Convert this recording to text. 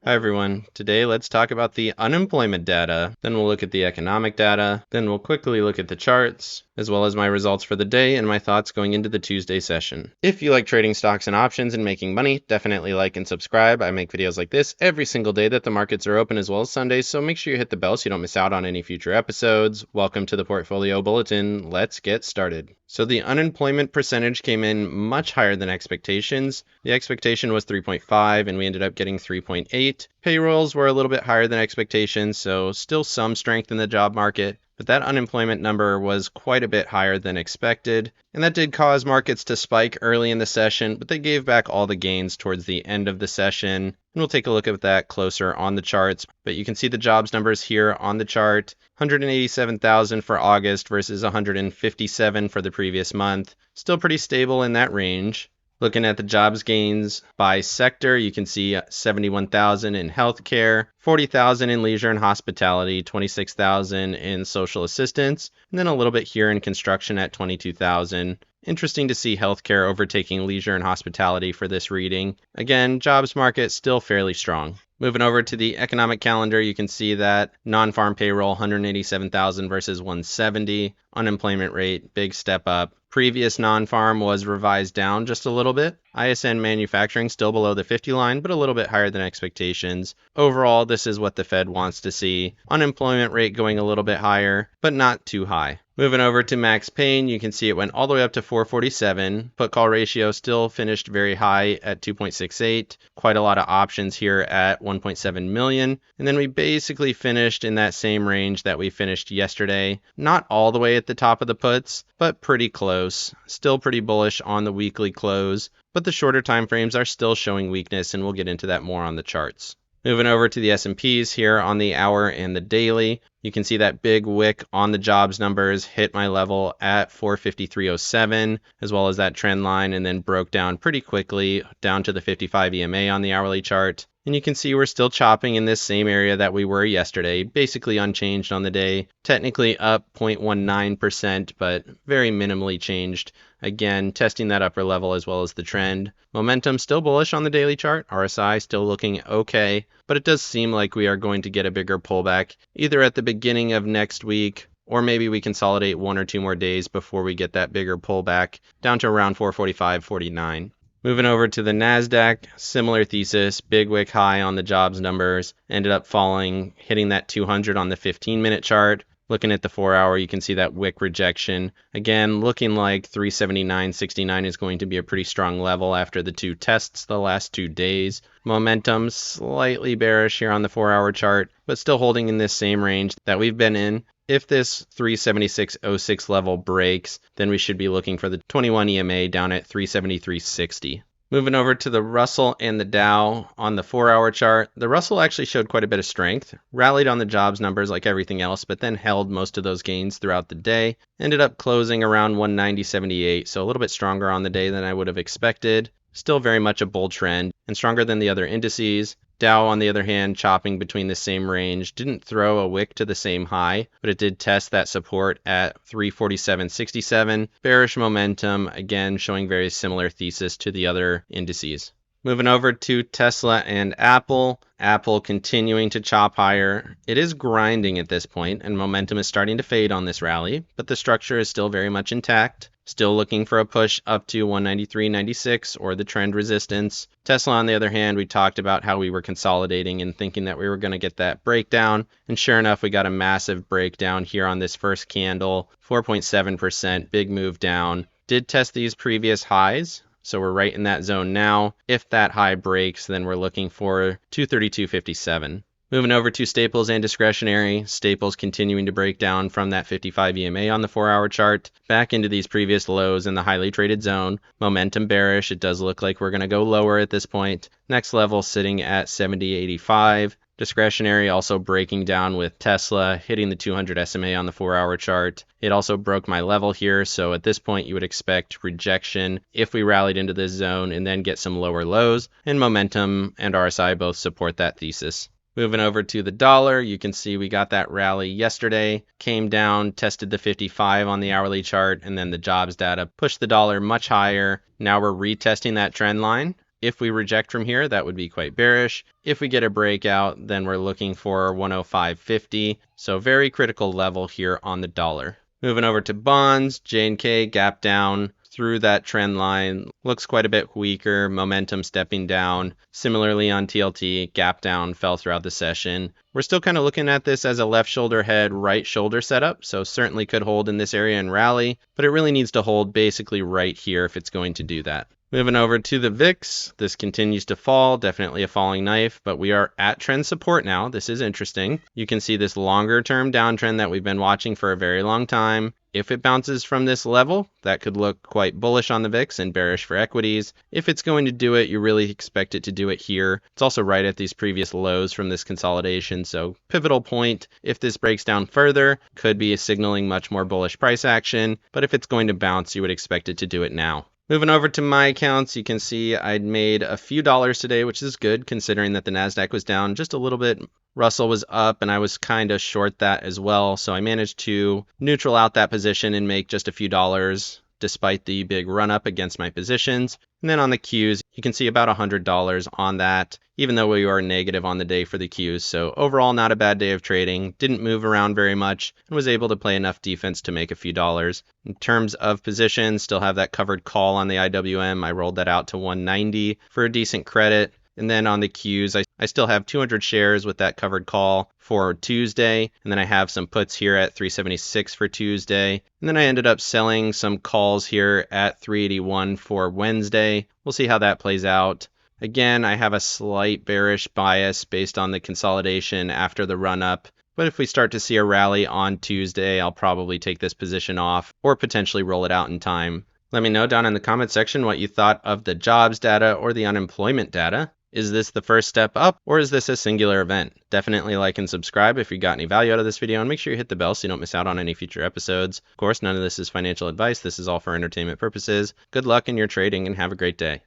Hi everyone. Today let's talk about the unemployment data, then we'll look at the economic data, then we'll quickly look at the charts, as well as my results for the day and my thoughts going into the Tuesday session. If you like trading stocks and options and making money, definitely like and subscribe. I make videos like this every single day that the markets are open as well as Sundays, so make sure you hit the bell so you don't miss out on any future episodes. Welcome to the Portfolio Bulletin. Let's get started. So the unemployment percentage came in much higher than expectations. The expectation was 3.5 and we ended up getting 3.8. Payrolls were a little bit higher than expectations, so still some strength in the job market. But that unemployment number was quite a bit higher than expected, and that did cause markets to spike early in the session, but they gave back all the gains towards the end of the session. And we'll take a look at that closer on the charts. But you can see the jobs numbers here on the chart. 187,000 for August versus 157 for the previous month. Still pretty stable in that range. Looking at the jobs gains by sector, you can see 71,000 in healthcare, 40,000 in leisure and hospitality, 26,000 in social assistance, and then a little bit here in construction at 22,000. Interesting to see healthcare overtaking leisure and hospitality for this reading. Again, jobs market still fairly strong. Moving over to the economic calendar, you can see that non-farm payroll, 187,000 versus 170. Unemployment rate, big step up. Previous non-farm was revised down just a little bit. ISM manufacturing still below the 50 line, but a little bit higher than expectations. Overall, this is what the Fed wants to see. Unemployment rate going a little bit higher, but not too high. Moving over to max pain, you can see it went all the way up to 447. Put call ratio still finished very high at 2.68. Quite a lot of options here at 1.7 million. And then we basically finished in that same range that we finished yesterday. Not all the way at the top of the puts, but pretty close. Still pretty bullish on the weekly close, but the shorter time frames are still showing weakness, and we'll get into that more on the charts. Moving over to the S&Ps here on the hour and the daily, you can see that big wick on the jobs numbers hit my level at 453.07, as well as that trend line, and then broke down pretty quickly down to the 55 EMA on the hourly chart. And you can see we're still chopping in this same area that we were yesterday, basically unchanged on the day. Technically up 0.19%, but very minimally changed. Again, testing that upper level as well as the trend. Momentum still bullish on the daily chart. RSI still looking okay, but it does seem like we are going to get a bigger pullback either at the beginning of next week, or maybe we consolidate 1 or 2 more days before we get that bigger pullback down to around 445.49. Moving over to the NASDAQ, similar thesis, big wick high on the jobs numbers, ended up falling, hitting that 200 on the 15-minute chart. Looking at the 4-hour, you can see that wick rejection. Again, looking like 379.69 is going to be a pretty strong level after the 2 tests the last 2 days. Momentum slightly bearish here on the 4-hour chart, but still holding in this same range that we've been in. If this 376.06 level breaks, then we should be looking for the 21 EMA down at 373.60. Moving over to the Russell and the Dow on the 4-hour chart, the Russell actually showed quite a bit of strength, rallied on the jobs numbers like everything else, but then held most of those gains throughout the day. Ended up closing around 190.78, so a little bit stronger on the day than I would have expected. Still very much a bull trend and stronger than the other indices. Dow, on the other hand, chopping between the same range, didn't throw a wick to the same high, but it did test that support at 347.67. Bearish momentum, again, showing very similar thesis to the other indices. Moving over to Tesla and Apple. Apple continuing to chop higher. It is grinding at this point, and momentum is starting to fade on this rally, but the structure is still very much intact. Still looking for a push up to 193.96 or the trend resistance. Tesla, on the other hand, we talked about how we were consolidating and thinking that we were going to get that breakdown. And sure enough, we got a massive breakdown here on this first candle. 4.7%, big move down. Did test these previous highs. So we're right in that zone now. If that high breaks, then we're looking for 232.57. Moving over to staples and discretionary. Staples continuing to break down from that 55 EMA on the 4-hour chart back into these previous lows in the highly traded zone. Momentum bearish. It does look like we're going to go lower at this point. Next level sitting at 70.85. Discretionary also breaking down with Tesla hitting the 200 SMA on the 4-hour chart. It also broke my level here, so at this point you would expect rejection if we rallied into this zone and then get some lower lows, and momentum and RSI both support that thesis. Moving over to the dollar, you can see we got that rally yesterday, came down, tested the 55 on the hourly chart, and then the jobs data pushed the dollar much higher. Now we're retesting that trend line If we reject from here, that would be quite bearish. If we get a breakout, then we're looking for 105.50. So very critical level here on the dollar. Moving over to bonds, J&K gap down through that trend line, looks quite a bit weaker, momentum stepping down. Similarly on TLT, gap down, fell throughout the session. We're still kind of looking at this as a left shoulder head, right shoulder setup, so certainly could hold in this area and rally, but it really needs to hold basically right here if it's going to do that. Moving over to the VIX, this continues to fall, definitely a falling knife, but we are at trend support now. This is interesting. You can see this longer term downtrend that we've been watching for a very long time. If it bounces from this level, that could look quite bullish on the VIX and bearish for equities. If it's going to do it, you really expect it to do it here. It's also right at these previous lows from this consolidation, so pivotal point. If this breaks down further, could be signaling much more bullish price action, but if it's going to bounce, you would expect it to do it now. Moving over to my accounts, you can see I'd made a few dollars today, which is good considering that the NASDAQ was down just a little bit. Russell was up and I was kind of short that as well. So I managed to neutral out that position and make just a few dollars despite the big run up against my positions. And then on the Qs, you can see about $100 on that, even though we are negative on the day for the Qs. So overall, not a bad day of trading. Didn't move around very much and was able to play enough defense to make a few dollars. In terms of positions, still have that covered call on the IWM. I rolled that out to 190 for a decent credit. And then on the Qs, I still have 200 shares with that covered call for Tuesday. And then I have some puts here at 376 for Tuesday. And then I ended up selling some calls here at 381 for Wednesday. We'll see how that plays out. Again, I have a slight bearish bias based on the consolidation after the run up. But if we start to see a rally on Tuesday, I'll probably take this position off or potentially roll it out in time. Let me know down in the comment section what you thought of the jobs data or the unemployment data. Is this the first step up or is this a singular event? Definitely like and subscribe if you got any value out of this video, and make sure you hit the bell so you don't miss out on any future episodes. Of course, none of this is financial advice. This is all for entertainment purposes. Good luck in your trading and have a great day.